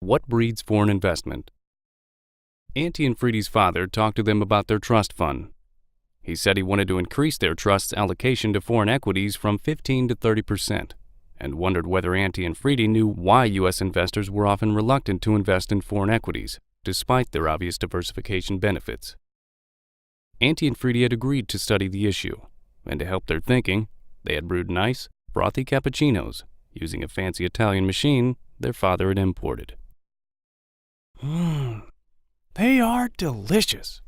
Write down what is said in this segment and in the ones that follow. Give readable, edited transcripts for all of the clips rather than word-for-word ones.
What breeds foreign investment? Antti and Freedy's father talked to them about their trust fund. He said he wanted to increase their trust's allocation to foreign equities from 15 to 30%, and wondered whether Antti and Freedy knew why U.S. investors were often reluctant to invest in foreign equities, despite their obvious diversification benefits. Antti and Freedy had agreed to study the issue, and to help their thinking, they had brewed nice, frothy cappuccinos using a fancy Italian machine their father had imported. They are delicious.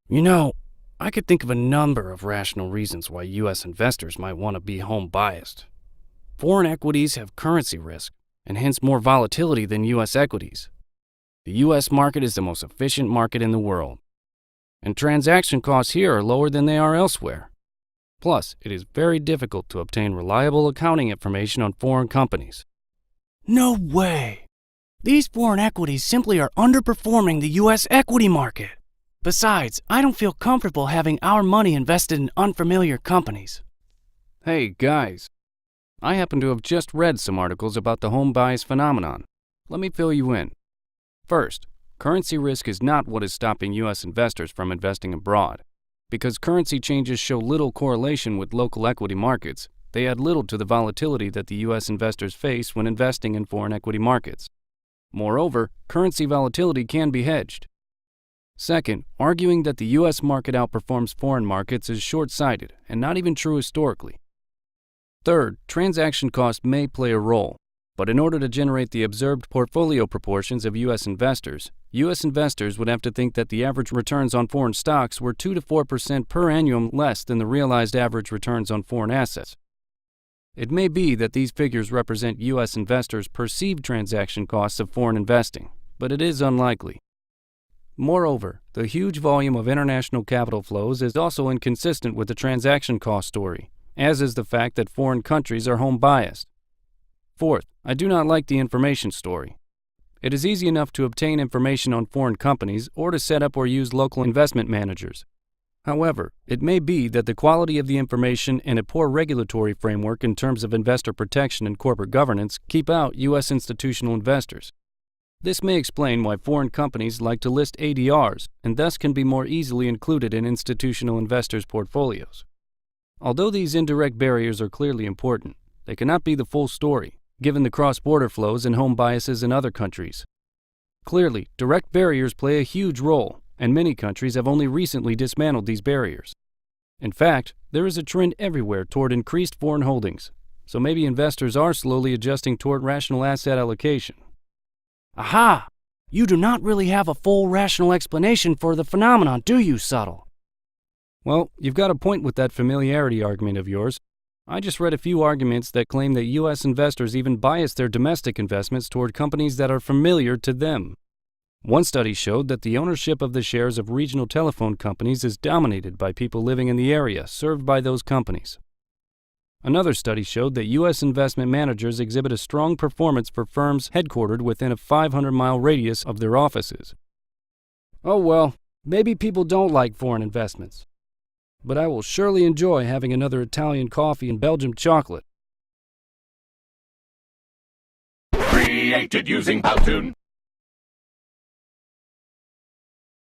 You know, I could think of a number of rational reasons why U.S. investors might want to be home-biased. Foreign equities have currency risk, and hence more volatility than U.S. equities. The U.S. market is the most efficient market in the world, and transaction costs here are lower than they are elsewhere. Plus, it is very difficult to obtain reliable accounting information on foreign companies. No way! These foreign equities simply are underperforming the U.S. equity market. Besides, I don't feel comfortable having our money invested in unfamiliar companies. Hey, guys. I happen to have just read some articles about the home bias phenomenon. Let me fill you in. First, currency risk is not what is stopping U.S. investors from investing abroad. Because currency changes show little correlation with local equity markets, they add little to the volatility that the U.S. investors face when investing in foreign equity markets. Moreover, currency volatility can be hedged. Second, arguing that the U.S. market outperforms foreign markets is short-sighted and not even true historically. Third, transaction cost may play a role, but in order to generate the observed portfolio proportions of U.S. investors would have to think that the average returns on foreign stocks were 2 to 4% per annum less than the realized average returns on foreign assets. It may be that these figures represent U.S. investors' perceived transaction costs of foreign investing, but it is unlikely. Moreover, the huge volume of international capital flows is also inconsistent with the transaction cost story, as is the fact that foreign countries are home-biased. Fourth, I do not like the information story. It is easy enough to obtain information on foreign companies or to set up or use local investment managers. However, it may be that the quality of the information and a poor regulatory framework in terms of investor protection and corporate governance keep out U.S. institutional investors. This may explain why foreign companies like to list ADRs and thus can be more easily included in institutional investors' portfolios. Although these indirect barriers are clearly important, they cannot be the full story, given the cross-border flows and home biases in other countries. Clearly, direct barriers play a huge role, and many countries have only recently dismantled these barriers. In fact, there is a trend everywhere toward increased foreign holdings, so maybe investors are slowly adjusting toward rational asset allocation. Aha! You do not really have a full rational explanation for the phenomenon, do you, Subtle? Well, you've got a point with that familiarity argument of yours. I just read a few arguments that claim that U.S. investors even bias their domestic investments toward companies that are familiar to them. One study showed that the ownership of the shares of regional telephone companies is dominated by people living in the area served by those companies. Another study showed that U.S. investment managers exhibit a strong performance for firms headquartered within a 500-mile radius of their offices. Oh well, maybe people don't like foreign investments. But I will surely enjoy having another Italian coffee and Belgian chocolate. Created using Powtoon.